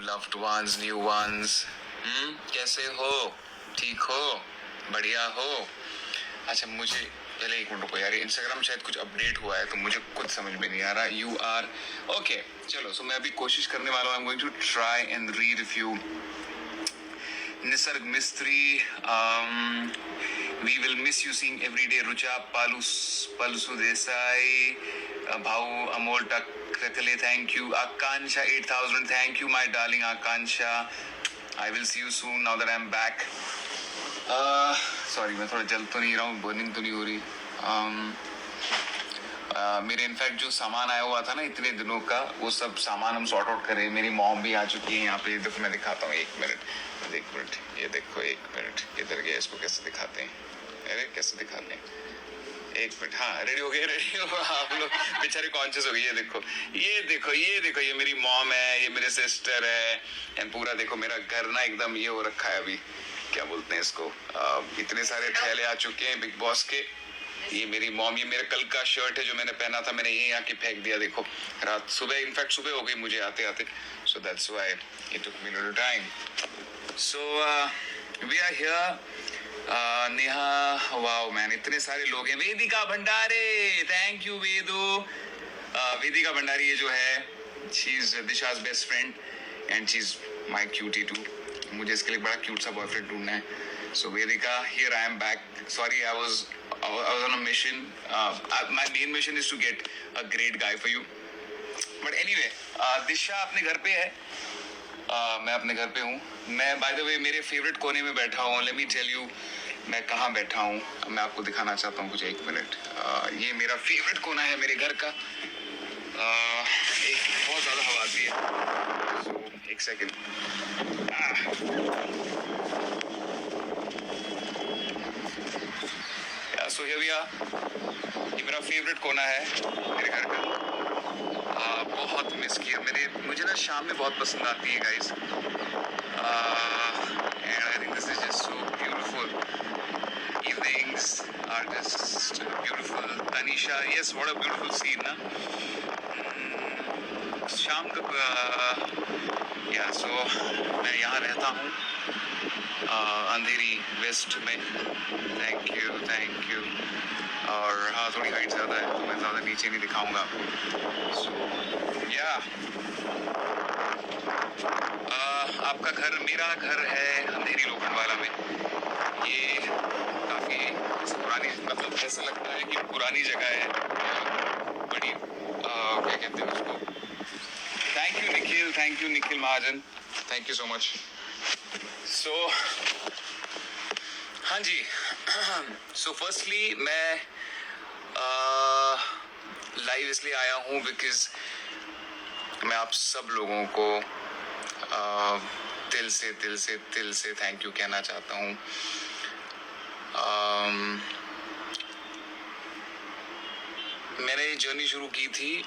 loved ones, new ones. कैसे हो? ठीक हो? बढ़िया हो? अच्छा मुझे पहले एक मिनट रुको यार, इंस्टाग्राम शायद कुछ अपडेट हुआ है तो मुझे कुछ समझ में नहीं आ रहा. You are okay. चलो सो मैं अभी कोशिश करने वाला हूँ. I am going to try and read a few. Nisarg Mistry, we will miss you seeing every day. Rucha पलसु Desai, भाऊ अमोल टकले, thank you. Akanksha 8000, thank you my darling Akanksha. I will see you soon now that I'm back. Sorry मैं थोड़ा जल तो नहीं रहा हूँ, burning तो नहीं हो रही. मेरे इनफैक्ट जो सामान आया हुआ था ना इतने दिनों का, वो सब सामान हम सॉर्ट आउट कर रहे हैं. मेरी मॉम भी आ चुकी है यहाँ पे. देखो मैं दिखाता हूँ, एक मिनट ये देखो, एक मिनट किधर गया, इसको कैसे दिखाते हैं? अरे कैसे दिखाते हैं, एक मिनट. हाँ रेडी हो गए, रेडी हो आप लोग. बेचारे कॉन्शियस हो गए. ये देखो ये मेरी मॉम है, ये मेरे सिस्टर है. एंड पूरा देखो मेरा घर ना एकदम ये हो रखा है. अभी क्या बोलते हैं इसको, इतने सारे थैले आ चुके हैं बिग बॉस के. ये मेरी मॉम, ये मेरा कल का शर्ट है जो मैंने पहना था, मैंने यहीं आके फेंक दिया. देखो रात सुबह, इनफैक्ट सुबह हो गई मुझे आते आते. So that's why it took me little time. So we are here. Neha, wow man, इतने सारे लोग हैं. Vedika Bhandare, thank you Vedo. वेदिका भंडारी ये जो है, she is Disha's best friend and she is my cutie too. मुझे इसके लिए बड़ा क्यूट सा बॉयफ्रेंड ढूंढना है. So Vedika, here I am back. Sorry, I was on a mission. My main mission is to get a great guy for you. But anyway, दिशा अपने घर पे है. मैं अपने घर पे हूँ. मैं by the way मेरे फेवरेट कोने में बैठा हूँ. Let me tell you मैं कहाँ बैठा हूँ. मैं आपको दिखाना चाहता हूँ कुछ. एक मिनट. ये मेरा फेवरेट कोना है मेरे घर का. एक बहुत ज़्यादा हवा आती है. So, एक second. So here we are. ये मेरा फेवरेट कोना है मेरे घर का. बहुत मिस किया मुझे ना शाम में बहुत पसंद आती है guys. And I think this is just so beautiful. Evenings are just beautiful. Tanisha, yes what a beautiful scene ना. शाम का या सो मैं यहाँ रहता हूँ अंधेरी वेस्ट में. Thank you. और हाँ थोड़ी हाइट ज़्यादा है तो मैं ज़्यादा नीचे नहीं दिखाऊंगा. सो या आपका घर, मेरा घर है अंधेरी लोखंडवाला में. ये काफ़ी पुरानी, मतलब ऐसा लगता है कि पुरानी जगह है. बड़ी क्या कहते हैं उसको. Thank you Nikhil Mahajan, thank you so much. So हाँ जी. सो फर्स्टली मैं लाइव इसलिए आया हूँ बिकॉज मैं आप सब लोगों को दिल से थैंक यू कहना चाहता हूँ. मैंने ये जर्नी शुरू की थी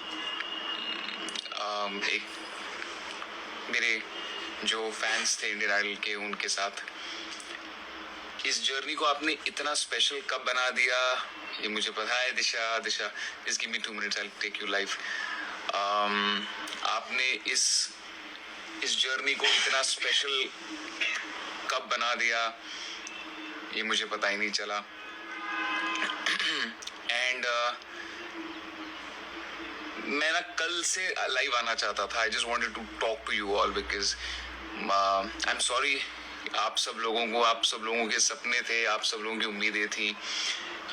एक मेरे जो फैंस थे इंडियन आइडल के, उनके साथ. इस जर्नी को आपने इतना स्पेशल कब बना दिया ये मुझे पता है. Disha just give me 2 minutes, I will take you live. आपने इस जर्नी को इतना स्पेशल कब बना दिया ये मुझे पता ही नहीं चला. एंड मैं ना कल से लाइव आना चाहता था. I just wanted to talk to you all because I am sorry. आप सब लोगों के सपने थे, आप सब लोगों की उम्मीदें थी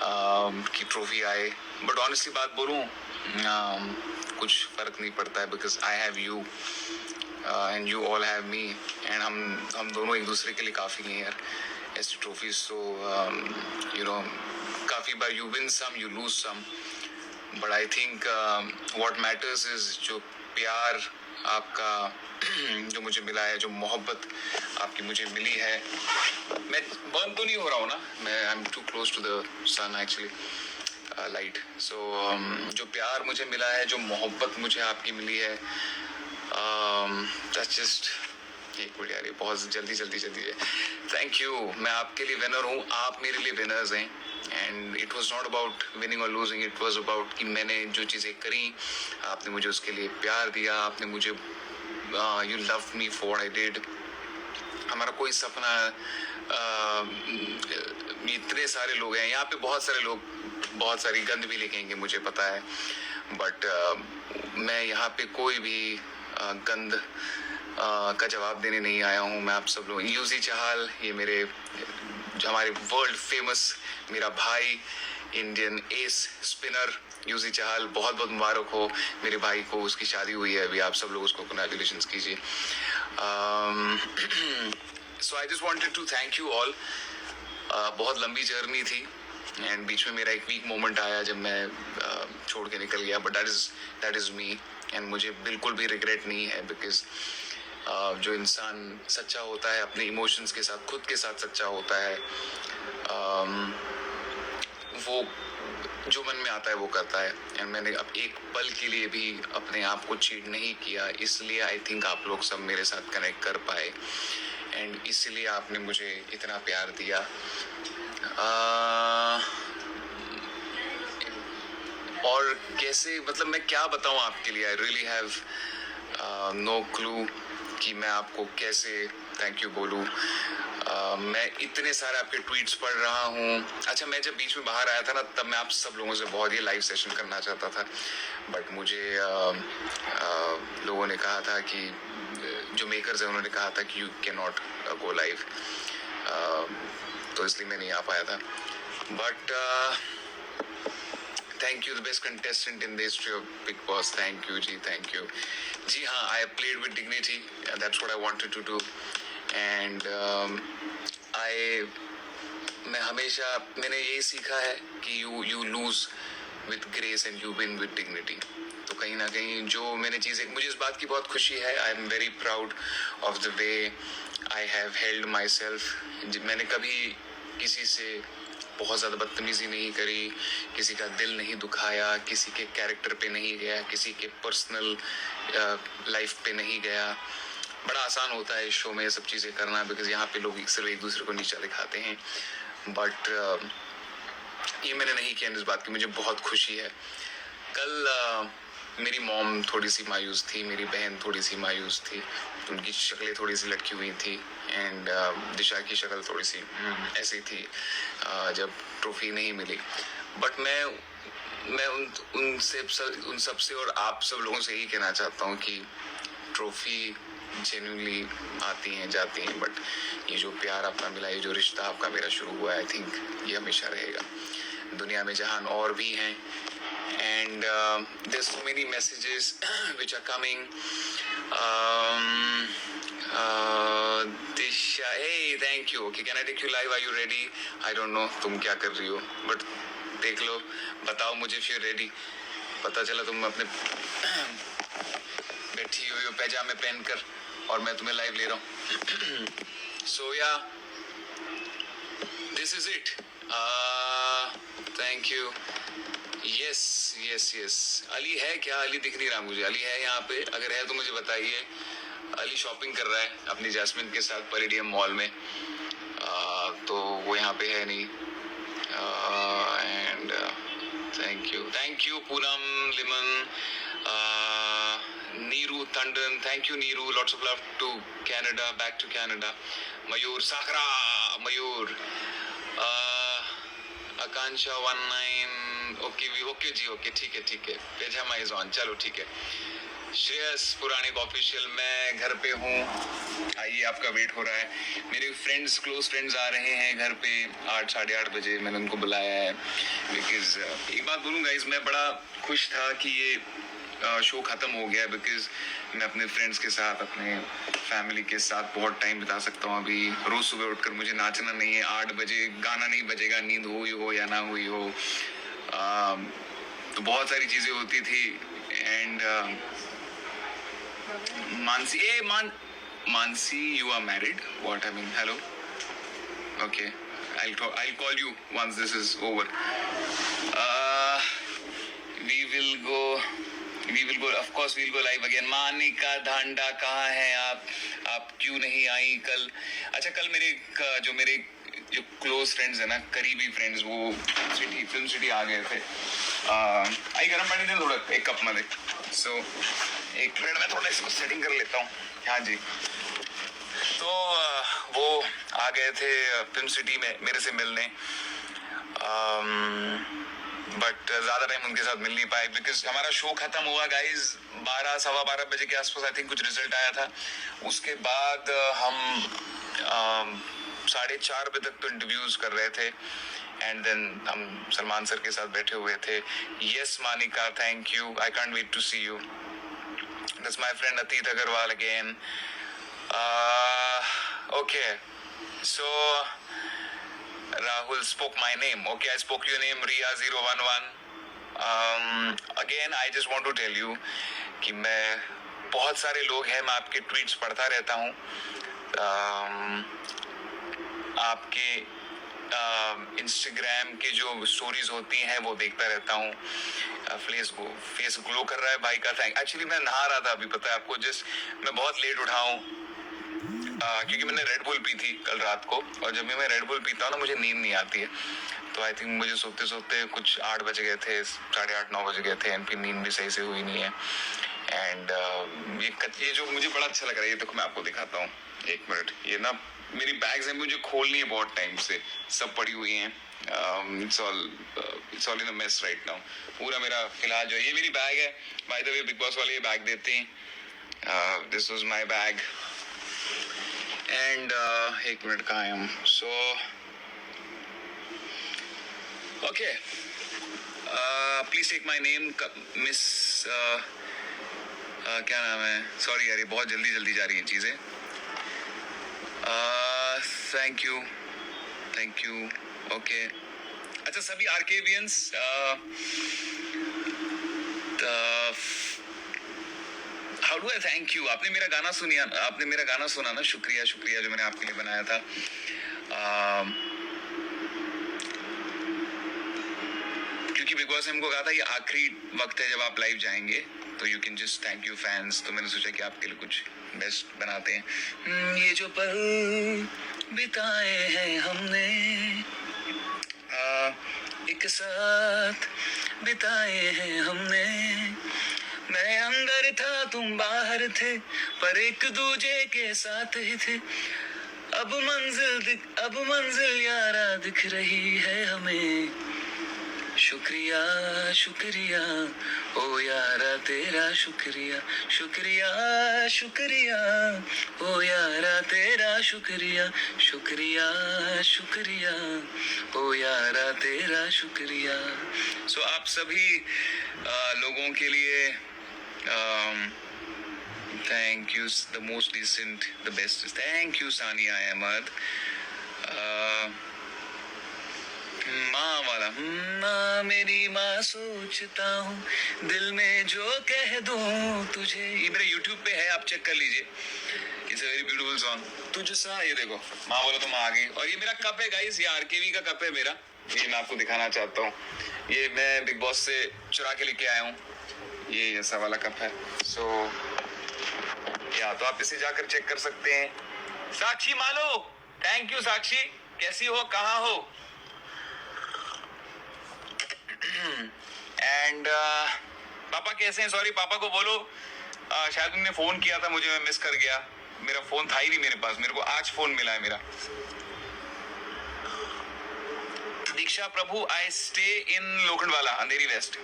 कि ट्रॉफी आए. बट ऑनेस्टली बात बोलूं, कुछ फर्क नहीं पड़ता है because I have you and you all have me. And हम दोनों एक दूसरे के लिए काफ़ी हैं यार. ऐसी ट्रॉफी सो यू नो, काफ़ी बार you win some, you lose some, but I think what matters is जो प्यार आपका जो मुझे मिला है, जो मोहब्बत आपकी मुझे मिली है. मैं बर्न तो नहीं हो रहा हूँ ना, मैं I am too close to the sun actually, light. So जो प्यार मुझे मिला है, जो मोहब्बत मुझे आपकी मिली है, दैट्स जस्ट. एक मिनट यार, ये बहुत जल्दी. Thank you. मैं आपके लिए विनर हूँ, आप मेरे लिए विनर्स हैं. And it was not about winning और लूजिंग, इट वॉज अबाउट कि मैंने जो चीज़ें करी, आपने मुझे उसके लिए प्यार दिया, आपने मुझे you loved me for what I did. हमारा कोई सपना, इतने सारे लोग हैं यहाँ पे, बहुत सारे लोग बहुत सारी गंद भी लिखेंगे मुझे पता है, बट मैं यहाँ पे कोई भी गंद का जवाब देने नहीं आया हूँ. मैं आप सब लोग, यूजी चहल, ये मेरे हमारे वर्ल्ड फेमस मेरा भाई, इंडियन एस स्पिनर यूजी चहल, बहुत बहुत मुबारक हो मेरे भाई को, उसकी शादी हुई है अभी. आप सब लोग उसको कंग्रेचुलेशंस कीजिए. So I just wanted to thank you all. बहुत लंबी जर्नी थी एंड बीच में मेरा एक वीक मोमेंट आया जब मैं छोड़ के निकल गया, but that is me and मुझे बिल्कुल भी रिग्रेट नहीं है, बिकॉज जो इंसान सच्चा होता है अपने इमोशंस के साथ, खुद के साथ सच्चा होता है, वो जो मन में आता है वो करता है. एंड मैंने अब एक पल के लिए भी अपने आप को चीट नहीं किया, इसलिए आई थिंक आप लोग सब मेरे साथ कनेक्ट कर पाए एंड इसलिए आपने मुझे इतना प्यार दिया. और कैसे, मतलब मैं क्या बताऊं आपके लिए, I really have no clue कि मैं आपको कैसे थैंक यू बोलूं. मैं इतने सारे आपके ट्वीट्स पढ़ रहा हूँ. अच्छा, मैं जब बीच में बाहर आया था ना, तब मैं आप सब लोगों से बहुत ही लाइव सेशन करना चाहता था, बट मुझे लोगों ने कहा था कि जो मेकर्स हैं उन्होंने कहा था कि you can not go live, तो इसलिए मैं नहीं आ पाया था. But thank you, the best contestant in the history of Bigg Boss. Thank you जी, थैंक यू जी. हाँ, I played with dignity, that's what I wanted to do. And मैं हमेशा, मैंने यही सीखा है कि you lose with grace and you win with dignity. तो कहीं ना कहीं जो मैंने चीज़ें, मुझे इस बात की बहुत खुशी है. I am very proud of the way I have held my self. मैंने कभी किसी से बहुत ज़्यादा बदतमीज़ी नहीं करी, किसी का दिल नहीं दुखाया, किसी के कैरेक्टर पे नहीं गया, किसी के पर्सनल लाइफ पे नहीं गया. बड़ा आसान होता है इस शो में ये सब चीज़ें करना, बिकॉज यहाँ पे लोग सिर्फ एक दूसरे को नीचा दिखाते हैं, बट ये मैंने नहीं किया. इस बात की मुझे बहुत खुशी है. कल मेरी मॉम थोड़ी सी मायूस थी, मेरी बहन थोड़ी सी मायूस थी, उनकी शक्लें थोड़ी सी लटकी हुई थी एंड दिशा की शक्ल थोड़ी सी ऐसी थी जब ट्रॉफी नहीं मिली. बट मैं उन सब से और आप सब लोगों से यही कहना चाहता हूँ कि ट्रॉफी जेन्युइनली आती हैं जाती हैं, बट ये जो प्यार आपका मिला, ये जो रिश्ता आपका मेरा शुरू हुआ है, आई थिंक ये हमेशा रहेगा. दुनिया में जहान और भी हैं and there's so many messages which are coming. Disha, hey, thank you. Okay, can I take you live? Are you ready? I don't know तुम क्या कर रही हो, but देख लो, बताओ मुझे if you're ready. पता चला तुम अपने बैठी हुई हो पैजामे पहनकर और मैं तुम्हें लाइव ले रहा हूँ. So yeah, this is it. Thank you. Yes. Ali है क्या? अली दिख नहीं रहा मुझे. अली है यहाँ पे? अगर है तो मुझे बताइए. अली शॉपिंग कर रहा है अपनी जैस्मिन के साथ पैलेडियम मॉल में, तो वो यहाँ पे है नहीं. And thank you Poonam Liman, Neeru Tandon, thank you Neeru, lots of love to Canada, back to Canada. Mayur Sakhra, Mayur, Akanksha 19, okay जी, ओके, ठीक है. पेजामा इज ऑन, चलो ठीक है. श्रेयस पुराणिक ऑफिशियल, मैं घर पे हूँ, आइए, आपका वेट हो रहा है. मेरे फ्रेंड्स, क्लोज फ्रेंड्स आ रहे हैं घर पे 8, 8:30 बजे. मैंने उनको बुलाया है बिकॉज एक बात बोलूँ गाइस, मैं बड़ा खुश था कि ये शो ख़त्म हो गया, बिकॉज मैं अपने फ्रेंड्स के साथ, अपने फैमिली के साथ बहुत टाइम बिता सकता हूँ. अभी रोज़ सुबह उठकर मुझे नाचना नहीं है. 8 बजे गाना नहीं बजेगा, नींद हुई हो या ना हुई हो. तो बहुत सारी चीज़ें होती थी. And Mansi, you are married? What? I mean, hello? Okay, I'll call you once this is over. We will go, of course we'll go live again. Manika Dhanda, कहाँ हैं आप क्यों नहीं आई कल? अच्छा, कल मेरे जो क्लोज फ्रेंड्स है ना, करीबी फ्रेंड्स, वो फिल्म सिटी आ गए थे. आई गरम पानी दे थोड़ा एक कप में. सो एक मिनट में थोड़ा इसको सेटिंग कर लेता हूँ। हाँ जी, तो वो आ गए थे फिल्म सिटी में मेरे से मिलने, बट ज़्यादा टाइम उनके साथ मिल नहीं पाए बिकॉज हमारा शो ख़त्म हुआ गाइज 12 सवा 12 बजे के आसपास। आई थिंक कुछ रिजल्ट आया था, उसके बाद हम 4:30 बजे तक तो इंटरव्यूज कर रहे थे एंड देन हम सलमान सर के साथ बैठे हुए थे। Yes Manika, thank you, I can't wait to see you. This my friend Atit Agarwal again. Okay, so Rahul spoke my name. Okay, I spoke your name, Ria011. Again, I just want to tell you कि मैं बहुत सारे लोग हैं, मैं आपके tweets पढ़ता रहता हूँ, आपके इंस्टाग्राम के जो स्टोरीज होती हैं वो देखता रहता हूँ। फेस ग्लो कर रहा है भाई का, थैंक। एक्चुअली मैं नहा रहा था अभी, पता है आपको, जस्ट मैं बहुत लेट उठा हूँ क्योंकि मैंने रेड बुल पी थी कल रात को, और जब भी मैं रेड बुल पीता हूँ ना मुझे नींद नहीं आती है, तो आई थिंक मुझे सोते सोते कुछ 8 बज गए थे, 8:30-9 बज गए थे, एंड फिर नींद भी सही से हुई नहीं है। एंड ये जो मुझे बड़ा अच्छा लग रहा है, ये देखो मैं आपको दिखाता हूँ, एक मिनट। ये ना मेरी बैग्स हैं, मुझे खोलनी है बहुत टाइम से, सब पड़ी हुई हैं। It's all in a mess right now. पूरा मेरा फिलहाल जो ये मेरी बैग है, by the way Bigg Boss वाले ये बैग देते हैं। This was my bag and एक मिनट कहाँ है हम। So okay, please take my name miss, क्या नाम है, सॉरी यार ये बहुत जल्दी जल्दी जा रही हैं चीज़ें। Thank you okay. अच्छा सभी आर्केवियंस, how do I thank you. आपने मेरा गाना सुना ना, शुक्रिया जो मैंने आपके लिए बनाया था। क्योंकि बिग बॉस ने हमको कहा था ये आखिरी वक्त है जब आप लाइव जाएंगे, तो you can just thank you fans, तो मैंने सोचा कि आपके लिए कुछ बेस्ट बनाते हैं। ये जो पल बिताए हैं हमने एक साथ बिताए हैं हमने, मैं अंदर था तुम बाहर थे, पर एक दूजे के साथ ही थे। अब मंजिल यारा दिख रही है हमें। शुक्रिया ओ यारा तेरा शुक्रिया ओ यारा तेरा शुक्रिया ओ यारा तेरा शुक्रिया। सो आप सभी लोगों के लिए thank you, the most decent, the best, thank you Sania Ahmed. माँ वाला, माँ मेरी माँ सोचता हूँ दिल में जो कह दूँ तुझे, ये मेरे YouTube पे है, आप चेक कर लीजिए। It's a very beautiful song. तुझसा, ये देखो माँ बोलो तो माँ आ गई। और ये मेरा कप है गाइस, ये आरकेवी का कप है मेरा, ये मैं आपको दिखाना चाहता हूँ। ये मैं बिग बॉस से चुरा के लेके आया हूँ, ये ऐसा वाला कप है। सो या तो आप इसे जाकर चेक कर सकते हैं। साक्षी मालो, थैंक यू साक्षी, कैसी हो, कहाँ हो? एंड पापा कैसे हैं? सॉरी पापा को बोलो शायद उन्होंने फोन किया था मुझे, मैं मिस कर गया, मेरा फोन था ही नहीं मेरे पास, मेरे को आज फोन मिला है मेरा। Diksha Prabhu, I stay in Lokhandwala, Andheri west.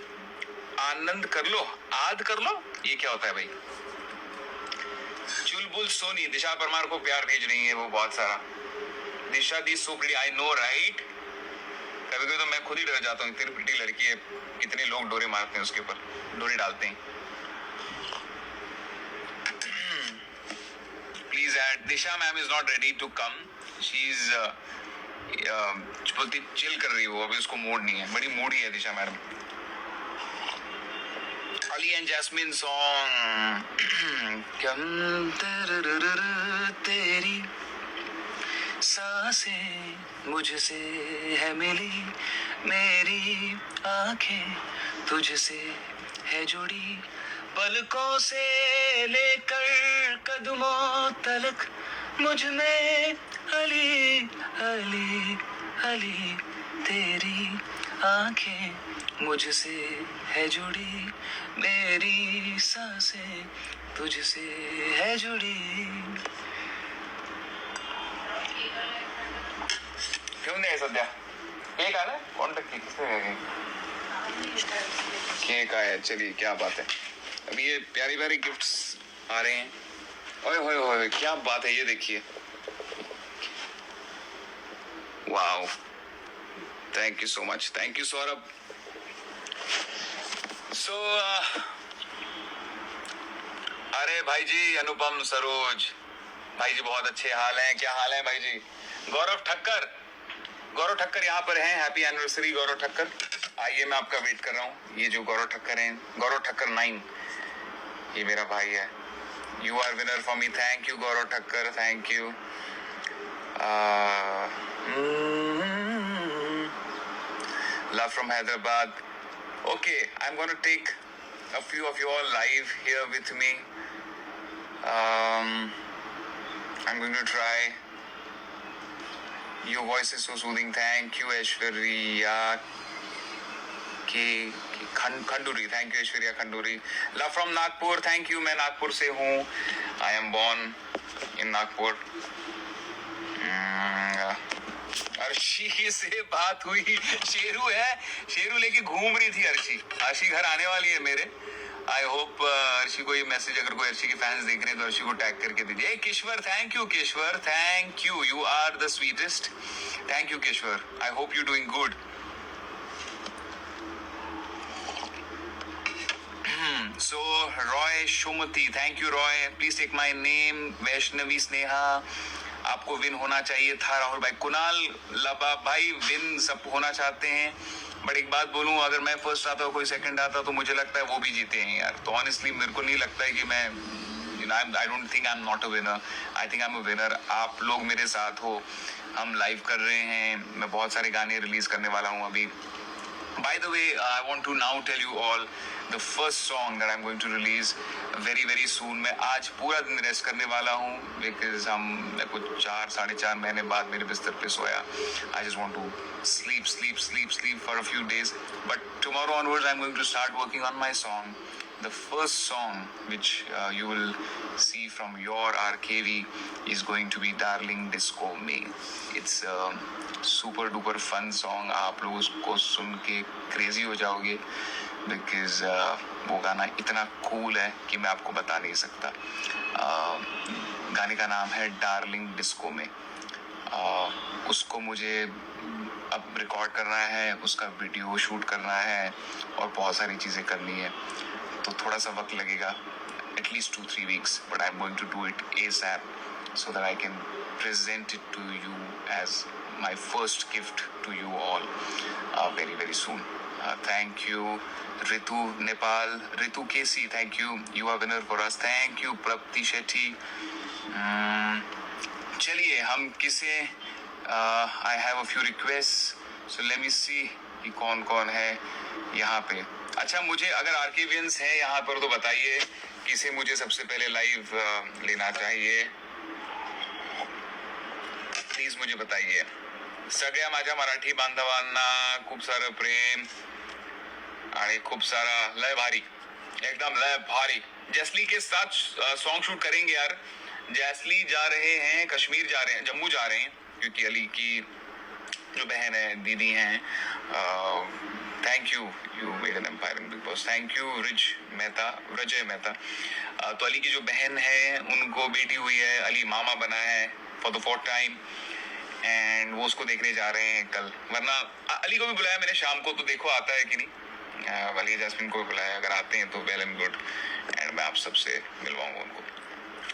आनंद कर लो, आद कर लो, ये क्या होता है भाई? चुलबुल सोनी, दिशा परमार को प्यार भेज रही है वो बहुत सारा। दिशा दी so pretty, I know right. कभी कभी तो मैं खुद ही डर जाता हूँ, इतनी प्रिटी लड़की है, कितने लोग डोरे मारते हैं उसके ऊपर, डोरे डालते हैं। Please add, Disha ma'am is not ready to come, she is बोलती चिल कर रही है वो, अभी उसको मूड नहीं है, बड़ी मूडी है Disha madam. Ali and Jasmin song, कम तेरी सांसें मुझसे है मिली, मेरी आंखें तुझसे है जुड़ी, पलकों से लेकर कदमों तलक मुझ में अली अली अली तेरी आंखें मुझसे है जुड़ी, मेरी सांसें तुझसे है जुड़ी। क्यों नहीं सद्या केक आना कौन तक किसने केक आया? चलिए क्या बात है। अभी ये प्यारी प्यारी गिफ्ट्स आ रहे हैं। ओए होए होए क्या बात है, ये देखिए। Wow, thank you so much, thank you Saurabh. So अरे भाई जी अनुपम सरोज भाई जी बहुत अच्छे हाल हैं। क्या हाल है भाई जी? गौरव ठक्कर, गौरव ठक्कर यहाँ पर हैं। हैप्पी एनिवर्सरी गौरव ठक्कर। आइए मैं आपका वेट कर रहा हूँ। ये जो गौरव ठक्कर हैं, गौरव ठक्कर 9, ये मेरा भाई है। You are winner for me. Thank you Gaurav Thakkar, thank you. Love from Hyderabad. Okay, I'm gonna take a few of you all live here with me. I'm going to try. Your voice is so soothing. Thank you, Aishwarya Khanduri. Thank you, Aishwarya Khanduri. Love from Nagpur. Thank you. मैं नागपुर से हूँ. I am born in Nagpur. Arshi से बात हुई। शेरू है, शेरू लेके घूम रही थी अर्शी। अर्शी घर आने वाली है मेरे। आई होप अर्शी को ये मैसेज, अगर कोई अर्शी के फैंस देख रहे हैं तो अर्शी को टैग करके दीजिए। Keshwar, thank you Keshwar, thank you, you are the sweetest. Thank you Keshwar, I hope you doing good. So Roy Shumati, thank you Roy, please take my name. Vaishnavi Sneha, आपको विन होना चाहिए था। राहुल भाई, कुणाल लबा भाई, विन सब होना चाहते हैं, बट एक बात बोलूं, अगर मैं फर्स्ट आता कोई सेकंड आता तो मुझे लगता है वो भी जीते हैं यार। तो ऑनेस्टली मेरे को नहीं लगता है कि मैं, I don't think I am not a winner, I think I am a winner. आप लोग मेरे साथ हो, हम लाइव कर रहे हैं, मैं बहुत सारे गाने रिलीज करने वाला हूँ अभी। By the way, I want to now tell you all the first song that I'm going to release very very soon. मैं आज पूरा दिन रेस्ट करने वाला हूँ because मैं कुछ 4-4.5 महीने बाद मेरे बिस्तर पे सोया। I just want to sleep for a few days. But tomorrow onwards I'm going to start working on my song. The first song which you will see from your RKV is going to be Darling Disco Me. It's a super duper fun song. आप लोग उसको सुन के crazy हो जाओगे because वो गाना इतना cool है कि मैं आपको बता नहीं सकता। गाने का नाम है Darling Disco Me। उसको मुझे अब रिकॉर्ड करना है, उसका वीडियो शूट करना है और बहुत सारी चीज़ें करनी है, तो थोड़ा सा वक्त लगेगा, at least 2-3 weeks, but I'm going to do it ASAP so that I can present it to you as my first gift to you all very very soon. Thank you Ritu Nepal, Ritu KC, thank you, you are winner for us. Thank you Prapti Shetty. चलिए हम किसे I have a few requests, so let me see कि कौन कौन है यहाँ पे। अच्छा, मुझे अगर आर्केवियंस हैं यहाँ पर तो बताइए किसे मुझे सबसे पहले लाइव लेना चाहिए, प्लीज मुझे बताइए। सगळ्या माझ्या मराठी बांधवांना खूप सारं प्रेम आणि खूप सारा लय भारी, एकदम लय भारी। जैसली के साथ सॉन्ग शूट करेंगे यार। जैसली जा रहे हैं कश्मीर, जा रहे हैं जम्मू जा रहे हैं, क्योंकि अली की जो बहन है, दीदी हैं। Thank you, you made an empire in Bigg Boss. Thank you Vijay Mehta. तो अली की जो बहन है उनको बेटी हुई है, अली मामा बना है for the 4th time, and वो उसको देखने जा रहे हैं कल। वरना अली को भी बुलाया मैंने शाम को, तो देखो आता है कि नहीं। अली जैस्मिन को भी बुलाया, अगर आते हैं तो वेल एंड गुड, एंड मैं आप सबसे मिलवाऊंगा उनको।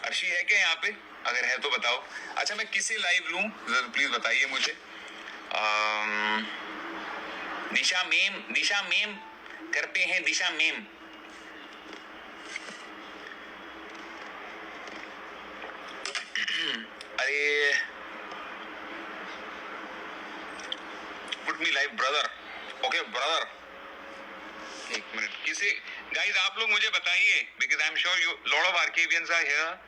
अर्शी है क्या यहाँ पे? अगर है तो बताओ। अच्छा, मैं किसे लाइव लूं प्लीज बताइए मुझे। दिशा मेम करते हैं, दिशा मेम। अरे put me live brother. Okay brother, एक मिनट। किसे गाइस आप लोग मुझे बताइए, because I am sure you lot of आर्केवियंस are here,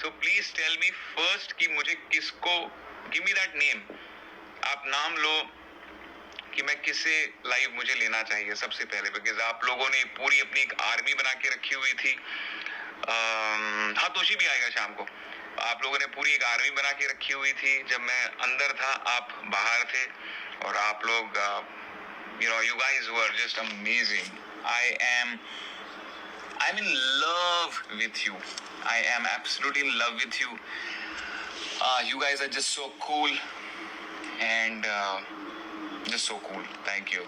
so please tell me first कि मुझे किसको, गिव मी दैट नेम। आप नाम लो कि मैं किसे लाइव मुझे लेना चाहिए सबसे पहले, बिकॉज आप लोगों ने पूरी अपनी एक आर्मी बना के रखी हुई थी। हाँ, तोशी भी आएगा शाम को। आप लोगों ने पूरी एक आर्मी बना के रखी हुई थी। जब मैं अंदर था आप बाहर थे, और आप लोग you guys were just amazing. I'm in love with you. I am absolutely in love with you. You guys are just so cool and just so cool. Thank you.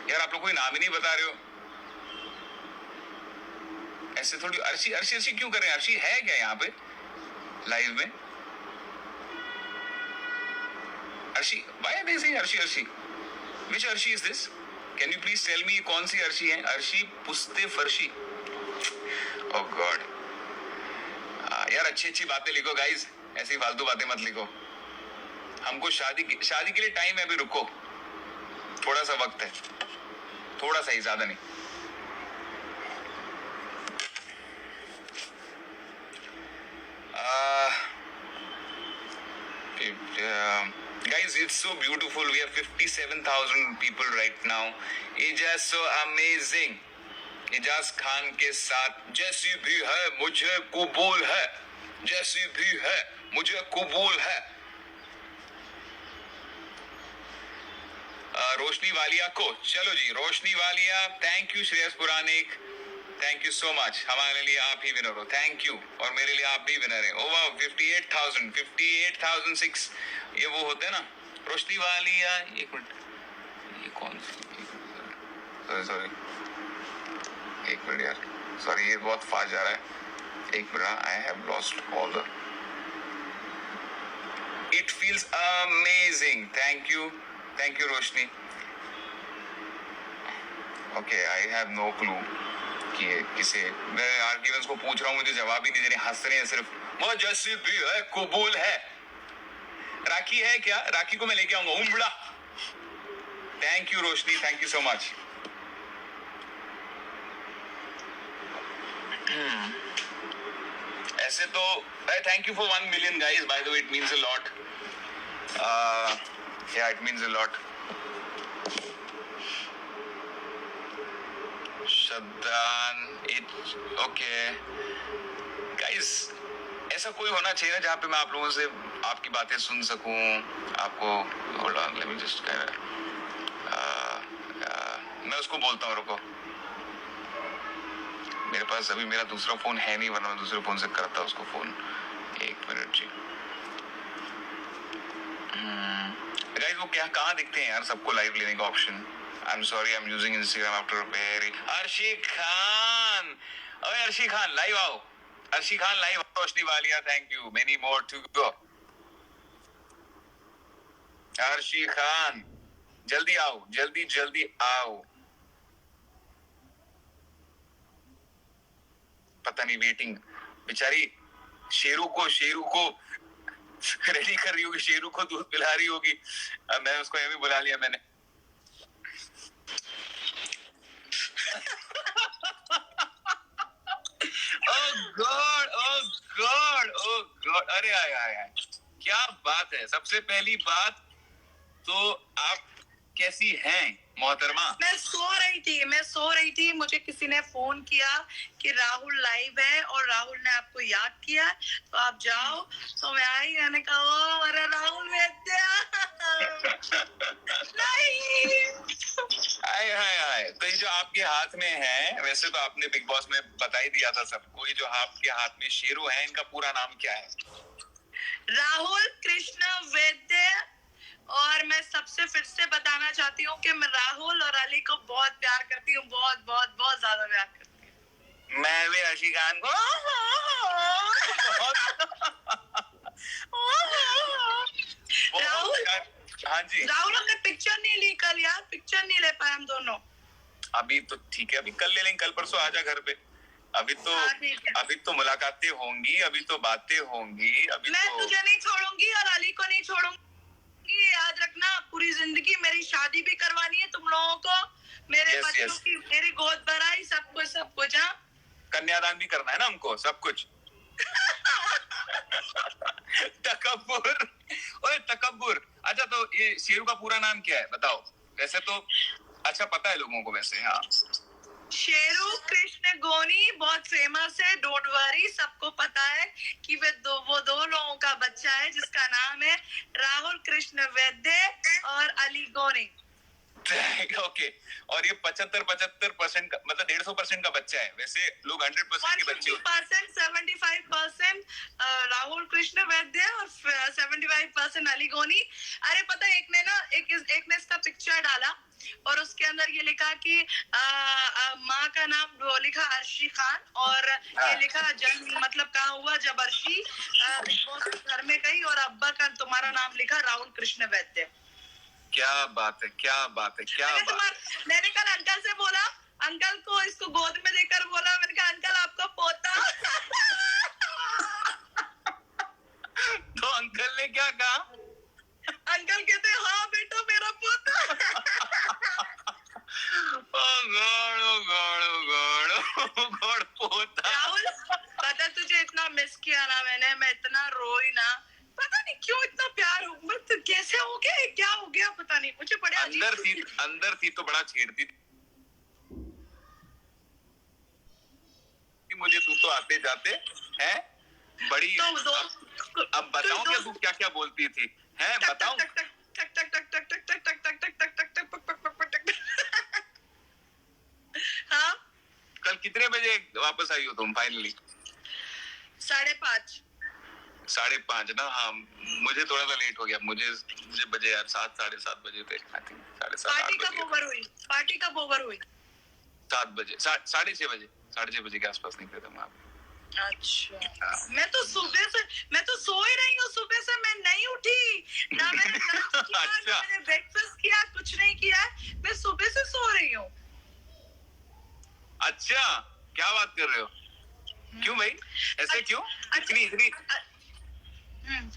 यार आप लोग कोई नाम ही नहीं बता रहे हो, ऐसे थोड़ी। अर्शी अर्शी अर्शी क्यों कर रहे हैं? अर्शी है क्या यहाँ पे लाइव में? Arshi, why are they saying Arshi Arshi? Which Arshi is this? Can you please tell me कौन सी अर्शी है? अर्शी पुस्ते फर्शी। Oh God. यार अच्छी अच्छी बातें लिखो गाइज, ऐसी फालतू बातें मत लिखो। हमको शादी के लिए टाइम है, अभी रुको, थोड़ा सा वक्त है, थोड़ा सा ही, ज्यादा नहीं। Guys, it's so beautiful. We have 57,000 people right now. It's just so amazing. Ijaz Khan के साथ जैसी भी है मुझे कबूल है, जैसी भी है मुझे कबूल है। रोशनी वालिया को, चलो जी Roshni Walia, thank you. Shreyas Puranik, thank you so much. हमारे लिए आप ही विनर हो, थैंक यू। और मेरे लिए आप भी विनर हैं। ओह 58,006 ये वो होते हैं ना, रोशनी वालिया। एक मिनट, ये कौन सी? सॉरी एक मिनट यार, सॉरी ये बहुत फास्ट जा रहा है। एक minute, I have lost all the. It feels amazing, thank you Roshni. Okay, I have no clue कि किसे मैं आर्ग्यूमेंट्स को पूछ रहा हूँ, मुझे जवाब ही नहीं दे रहे, हंस रहे हैं सिर्फ। वो जैसी भी है कबूल है। राखी है क्या? राखी को मैं लेके आऊंगा, उमड़ा। Thank you Roshni, thank you so much. ऐसे तो thank you for 1 million guys, by the way, it means a lot. Yeah, it means a lot. शब्दान, it okay guys, ऐसा कोई होना चाहिए ना जहाँ पे मैं आप लोगों से आपकी बातें सुन सकूं। आपको hold on, let me just मैं उसको बोलता हूँ, रुको। मेरे पास अभी मेरा दूसरा फोन है नहीं, वरना मैं दूसरे फोन से करता उसको फोन। एक मिनट जी। गाइस वो क्या कहाँ दिखते हैं यार सबको लाइव लेने का option? I am sorry, I am using Instagram after very. Arshi Khan, ओए अर्शी खान लाइव आओ, अर्शी खान लाइव आओ। Roshni Walia, thank you, many more to go. Arshi Khan जल्दी आओ, जल्दी जल्दी आओ। पता नहीं वेटिंग, बेचारी शेरू को रेडी कर रही होगी, शेरू को दूध पिला रही होगी। मैं उसको ये भी बुला लिया मैंने। Oh God, अरे आया क्या बात है। सबसे पहली बात तो आप कैसी हैं मोहतरमा? मैं सो रही थी, मुझे किसी ने फोन किया कि राहुल लाइव है और राहुल ने आपको याद किया, तो आप जाओ। तो मैं आई, मैंने कहा अरे राहुल हाय। तो ये जो आपके हाथ में है, वैसे तो आपने बिग बॉस में बता ही दिया था सबको, ये जो आपके हाथ में शेरू है, इनका पूरा नाम क्या है? राहुल कृष्ण वैद्य। और मैं सबसे फिर से बताना चाहती हूँ कि मैं राहुल और अली को बहुत प्यार करती हूँ, बहुत ज्यादा प्यार करती हूँ। मैं भी अर्शी खान को राहुल, हाँ जी। राहुल हमने पिक्चर नहीं ली कल यार, पिक्चर नहीं ले पाए हम दोनों। अभी तो ठीक है, अभी कल ले लेंगे, कल परसों आजा घर पे। अभी तो मुलाकातें होंगी, अभी तो बातें होंगी। अभी मैं तो तुझे नहीं छोड़ूंगी और अली को नहीं छोड़ूंगी, याद रखना। पूरी जिंदगी मेरी शादी भी करवानी है तुम लोगों को, मेरे बच्चों की मेरी गोद भराई, सब कुछ। हाँ, कन्यादान भी करना है ना हमको, सब कुछ। तकब्बुर, ओए तकब्बुर, अच्छा तो ये शेरू का पूरा नाम क्या है बताओ? वैसे तो अच्छा पता है लोगों को वैसे। हाँ, शेरू कृष्ण गोनी बहुत फेमस है, डोंट वरी, सबको पता है कि वो दो लोगों का बच्चा है जिसका नाम है राहुल कृष्ण वैद्य और अली गोनी। ओके। और ये 75% का मतलब 150% का बच्चा है। वैसे लोग 100% के बच्चे होते हैं। 75% राहुल कृष्ण वैद्य और 75% अली गोनी। अरे पता है, एक ने इसका पिक्चर डाला और उसके अंदर ये लिखा कि माँ का नाम वो लिखा अर्शी खान और ये लिखा जन्म मतलब कहाँ हुआ जब अर्शी घर में गई और अब्बा का तुम्हारा नाम लिखा राहुल कृष्ण वैद्य। क्या बात है, क्या बात है, क्या बात है। मैंने कल अंकल से बोला, अंकल को इसको गोद में देकर बोला, मैंने कहा अंकल आपका पोता। तो अंकल ने क्या कहा? अंकल कहते हाँ बेटा मेरा पोता। ओ गॉड पोता। राहुल पता तुझे इतना मिस किया ना मैंने, मैं इतना रोई ना, पता नहीं क्यों इतना प्यार हो, मतलब कैसे हो गया, क्या हो गया पता नहीं, मुझे बड़े अंदर थी तो बड़ा छेड़ती थी मुझे। तू तो आते जाते हैं बड़ी। अब बताऊं क्या तू क्या क्या बोलती थी? हैं बताऊं? हाँ कल कितने बजे वापस आई हो तुम फाइनली? 5:30। 5:30 ना? हाँ मुझे थोड़ा सा लेट हो गया। मुझे बजे यार 7 7:30 बजे थे। आई थिंक 7:30 पार्टी कब ओवर हुई? 7 बजे 6:30 बजे 6:30 बजे के आसपास निकले थे वहां। अच्छा मैं तो सो ही रही हूँ, सुबह से मैं नहीं उठी ना, मैंने लंच किया ना मैंने ब्रेकफास्ट किया, कुछ नहीं किया, मैं सुबह से सो रही हूँ। अच्छा क्या बात कर रहे हो? क्यों भाई ऐसे क्यों? इतनी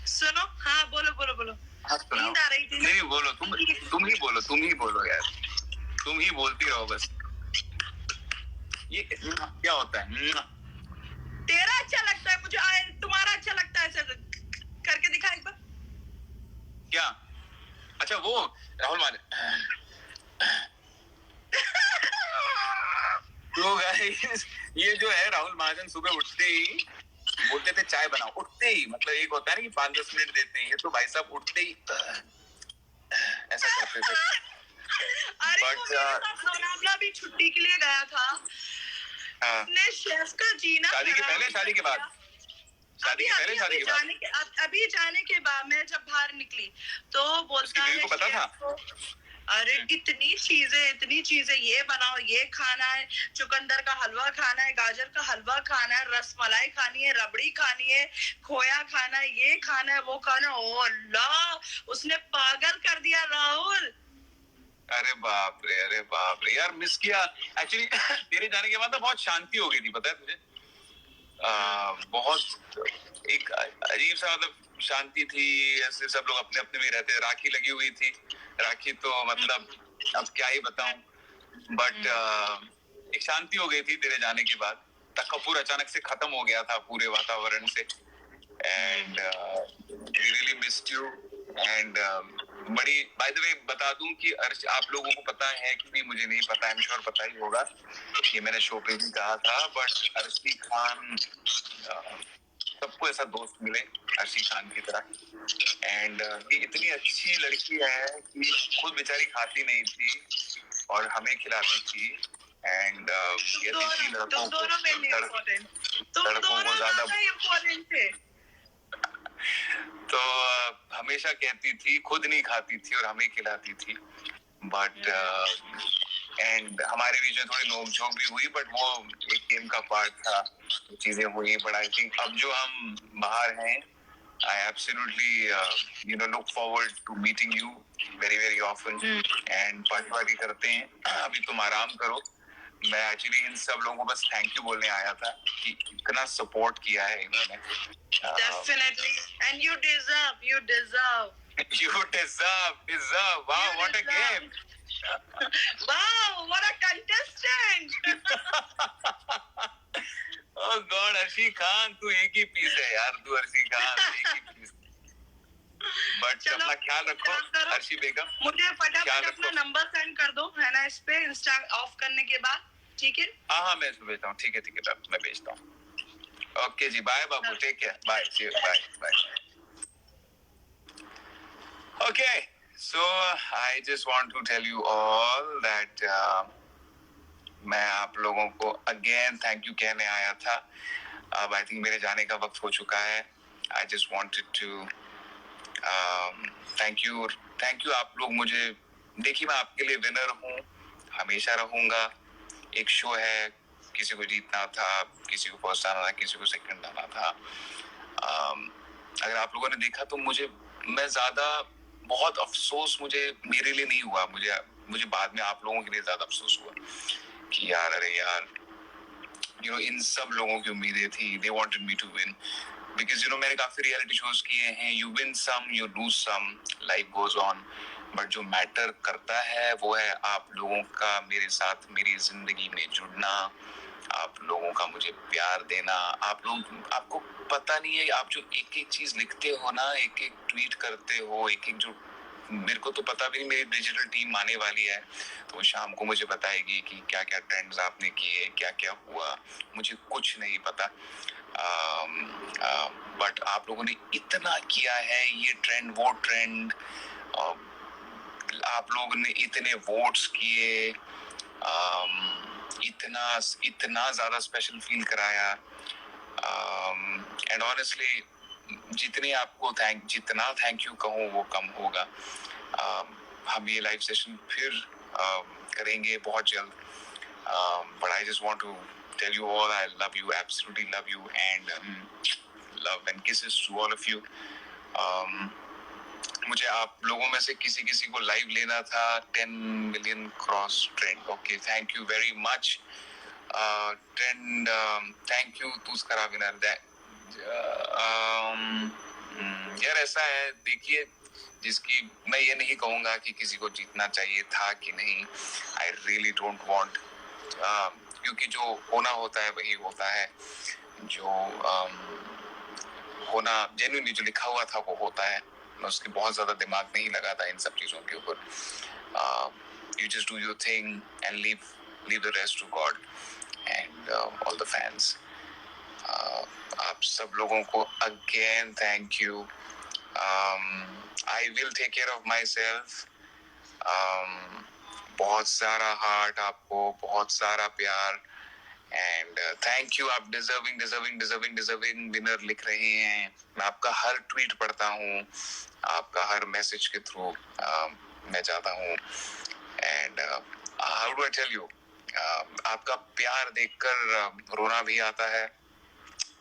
सुनो, हाँ बोलो। नींद आ रही थी नहीं बोलो, तुम ही बोलो यार, तुम ही बोलती रहो बस। ये क्या होता है? तेरा अच्छा लगता है मुझे, तुम्हारा अच्छा लगता है, ऐसे करके दिखा एक बार। क्या? अच्छा वो राहुल माने तो गाइस ये जो है राहुल महाजन सुबह उठते ही बोलते थे चाय बनाओ, उठते ही, मतलब एक होता है ना कि 5-10 मिनट देते हैं, ये तो भाई साहब उठते ही ऐसा करते थे। अरे वो मेरे साथ लोनावला भी छुट्टी के लिए गया था। उसने शेफ का जीना शादी के पहले शादी के बाद? अभी जाने के बाद मैं जब बाहर निकली तो बोलता है को पता था? अरे इतनी चीजें, ये बनाओ, ये खाना है, चुकंदर का हलवा खाना है, गाजर का हलवा खाना है, रसमलाई खानी है, रबड़ी खानी है, खोया खाना है, ये खाना है, वो खाना है। ओ अल्लाह, उसने पागल कर दिया राहुल। अरे बाप रे यार, मिस किया एक्चुअली। तेरे जाने के बाद तो बहुत शांति हो गई थी, पता है तुझे? बहुत एक अजीब सा मतलब शांति थी, ऐसे सब लोग अपने अपने में रहते। राखी लगी हुई थी, राखी तो मतलब अब क्या ही बताऊं, बट एक शांति हो गई थी तेरे जाने के बाद। तकब्बुर अचानक से खत्म हो गया था पूरे वातावरण से। And really missed you. And बड़ी बाय द वे बता दूं कि आप लोगों को पता है कि नहीं मुझे नहीं पता, आई एम श्योर पता ही होगा, ये मैंने शो पे भी कहा था, बट अर्शी खान सबको ऐसा दोस्त मिले अर्शी खान की तरह। एंड ये इतनी अच्छी लड़की है कि खुद बेचारी खाती नहीं थी और हमें खिलाती थी। एंड लड़कों को ज्यादा थे। तो हमेशा कहती थी, खुद नहीं खाती थी और हमें खिलाती थी। बट एंड हमारे बीच में थोड़ी नोकझोंक भी हुई, बट वो एक गेम का पार्ट था, चीजें हुई। बट आई थिंक अब जो हम बाहर हैं, I absolutely look forward to meeting you very often and party करते हैं। अभी तुम आराम करो। मैं एक्चुअली इन सब लोगों को बस थैंक यू बोलने आया था कि इतना सपोर्ट किया है इन्होंने। Definitely, and you deserve. You deserve. Wow, what a game! Wow, what a contestant! Oh God, Arshi Khan तू एक ही पीस है यार, तू अर्शी खान एक ही पीस। बट चलो, अपना ख्याल रखो काम करो। अर्शी बेगम, मुझे फटाफट ख्याल अपना रखो। नंबर सेंड कर दो, है ना, इस पे इंस्टा ऑफ करने के बाद, ठीक है? हाँ मैं इसको भेजता हूँ, ठीक है मैं भेजता हूँ। ओके जी, बाय बाबू, take care, bye, bye bye. Okay, so I just want to tell you all that मैं आप लोगों को अगेन थैंक यू कहने आया था। अब आई थिंक मेरे जाने का वक्त हो चुका है। I just wanted to thank you आप लोग मुझे, देखिए मैं आपके लिए विनर हूँ, हमेशा रहूंगा। एक शो है, किसी को जीतना था, किसी को फर्स्ट आना था, किसी को सेकंड आना था। अगर आप लोगों ने देखा तो मैं ज्यादा बहुत अफसोस मेरे लिए नहीं हुआ, मुझे बाद में आप लोगों के लिए ज्यादा अफसोस हुआ कि यार अरे यार इन सब लोगों की उम्मीदें थी, they wanted me to win because मैंने काफी रियलिटी शोज किए हैं, you win some, you lose some, life goes on, but जो मैटर करता है वो है आप लोगों का मेरे साथ मेरी जिंदगी में जुड़ना, आप लोगों का मुझे प्यार देना। आपको पता नहीं है, आप जो एक एक चीज लिखते हो ना, एक एक ट्वीट करते हो, एक एक जो मेरे को तो पता भी नहीं, मेरी डिजिटल टीम आने वाली है तो शाम को मुझे बताएगी कि क्या क्या ट्रेंड्स आपने किए, क्या क्या हुआ, मुझे कुछ नहीं पता। बट आप लोगों ने इतना किया है, ये ट्रेंड वो ट्रेंड, आप लोगों ने इतने वोट्स किए, इतना ज्यादा स्पेशल फील कराया, एंड ऑनेस्टली जितना थैंक यू कहूँ वो कम होगा। हम ये लाइव सेशन फिर करेंगे बहुत जल्द, but I just want to tell you all I love you, absolutely love you, and love and kisses to all of you. मुझे आप लोगों में से किसी को लाइव लेना था 10 million cross trend. Okay, thank you very much trend, thank you तुस्करा विनर। यार ऐसा है, देखिए जिसकी मैं ये नहीं कहूंगा कि किसी को जीतना चाहिए था कि नहीं, आई रियली डोंट वांट, क्योंकि जो होना होता है वही होता है, जो होना जेन्युइनली जो लिखा हुआ था वो होता है। मैं उसके बहुत ज्यादा दिमाग नहीं लगा था इन सब चीजों के ऊपर। You just do your thing and leave the rest to God and all the fans. आप सब लोगों को again thank you. I will take care of myself. बहुत सारा हार्ट आपको, बहुत सारा प्यार, एंड थैंक यू। आप डिजर्विंग विनर लिख रहे हैं, मैं आपका हर ट्वीट पढ़ता हूँ, आपका हर मैसेज के थ्रू मैं जाता हूँ, and how do I tell you, आपका प्यार देखकर रोना भी आता है,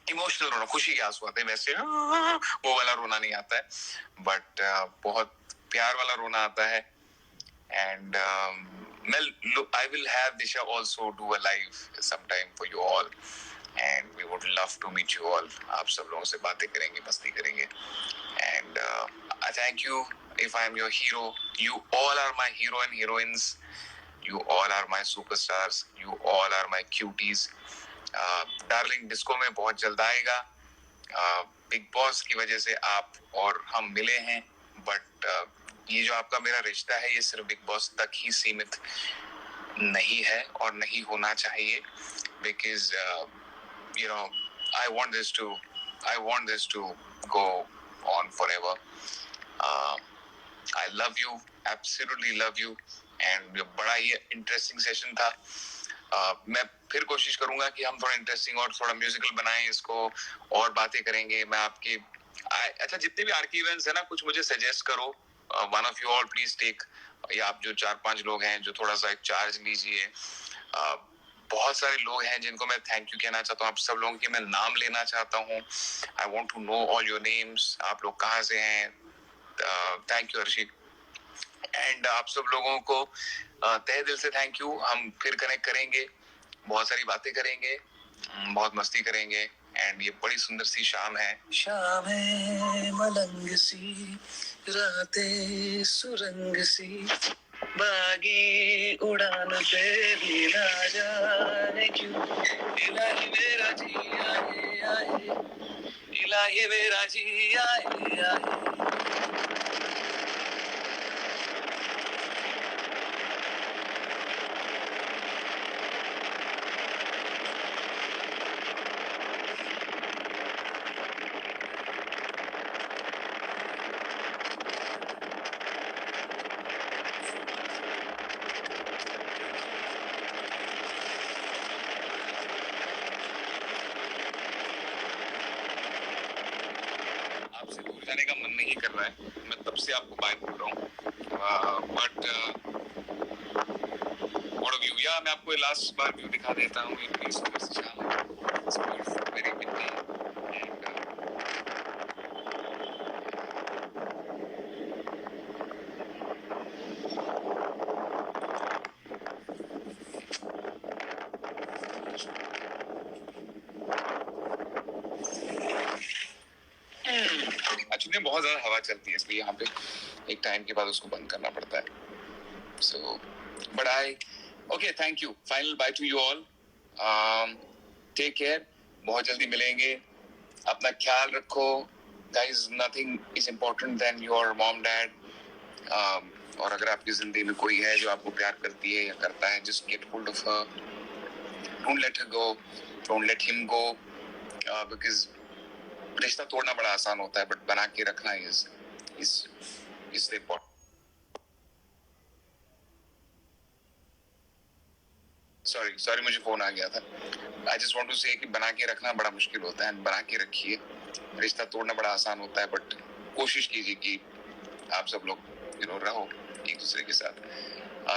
इमोशनल रोना, खुशी के आंसू आते हैं, वैसे वो वाला रोना नहीं आता है, बट बहुत प्यार वाला रोना आता है। And I will have Disha also do a live sometime for you all, and we would love to meet you all. आप सब लोगों से बातें करेंगे, मस्ती करेंगे, and I thank you. If I am your hero, you all are my hero and heroines. You all are my superstars. You all are my cuties. Darling Disco में बहुत जल्द आएगा। बिग बॉस की वजह से आप और हम मिले हैं, बट ये जो आपका मेरा रिश्ता है ये सिर्फ बिग बॉस तक ही सीमित नहीं है और नहीं होना चाहिए, because I want this to go on forever. I love you, absolutely love you, and बड़ा ही इंटरेस्टिंग सेशन था। मैं फिर कोशिश करूंगा कि हम थोड़ा इंटरेस्टिंग और थोड़ा म्यूजिकल बनाएं इसको, और बातें करेंगे। मैं आपके अच्छा जितने भी आरके इवेंट्स है ना, कुछ मुझे सजेस्ट करो। One of you all please take, या आप जो 4-5 लोग हैं जो थोड़ा सा एक चार्ज लीजिए। बहुत सारे लोग हैं जिनको मैं थैंक यू कहना चाहता हूँ, आप सब लोगों के मैं नाम लेना चाहता हूँ। I want to know all your names, आप लोग कहाँ से हैं। थैंक यू अर्शी, एंड आप सब लोगों को तहे दिल से थैंक यू। हम फिर कनेक्ट करेंगे, बहुत सारी बातें करेंगे, बहुत मस्ती करेंगे, एंड ये बड़ी सुंदर सी शाम है। शाम है मलंग सी, रातें सुरंग सी, बागी उड़ान पे भी ना जाने क्यों, इलाही मेरा जी आए आए, इलाही मेरा जी आए आए। जाने का मन नहीं कर रहा है, मैं तब से आपको बाय बोल रहा हूँ, बट व्हाट व्यू, या मैं आपको लास्ट बार व्यू दिखा देता हूँ। ये please very windy and actually बहुत ज्यादा हवा चलती है, इसलिए यहाँ पे एक टाइम के बाद उसको बंद करना पड़ता है। So but I okay, thank you, final bye to you all, take care, बहुत जल्दी मिलेंगे, अपना ख्याल रखो guys, nothing is important then your mom dad, और अगर आपकी जिंदगी में कोई है जो आपको प्यार करती है या करता है, just get hold of her, don't let her go, don't let him go, because रिश्ता तोड़ना बड़ा आसान होता है, बट बना के रखना इज इम्पोर्टेंट। सॉरी मुझे फोन आ गया था। आई जस्ट वांट टू से कि बना के रखना बड़ा मुश्किल होता है, बना के रखिए, रिश्ता तोड़ना बड़ा आसान होता है, बट कोशिश कीजिए कि आप सब लोग रहो एक दूसरे के साथ।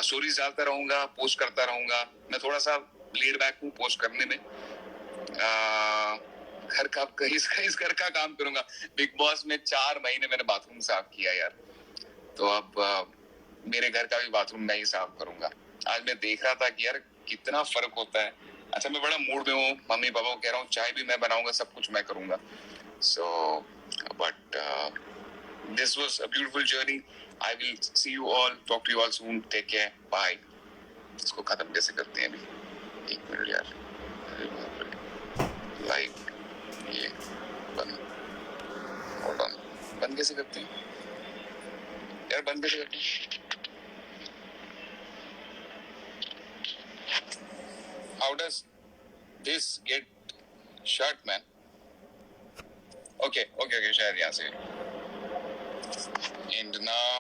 स्टोरीज डालता रहूंगा, पोस्ट करता रहूंगा, मैं थोड़ा सा लेड बैक हूँ पोस्ट करने में, घर का इस घर का काम करूंगा। बिग बॉस में 4 महीने मैंने बाथरूम साफ किया यार, तो अब मेरे घर का भी बाथरूम मैं ही साफ करूंगा। आज मैं देख रहा था कि यार कितना फर्क होता है। अच्छा मैं बड़ा मूड में हूँ, मम्मी पापा को कह रहा हूँ चाय भी मैं बनाऊंगा, सब कुछ मैं करूंगा। So but this was a beautiful journey. I will see you all, talk to you all soon, take care, bye. इसको खत्म कैसे करते हैं अभी, 1 मिनट यार, लाइव ये बंद कैसे करते हैं यार, बंद कैसे करते हैं? How does this get shut, man? Okay, शायद यहाँ से end now.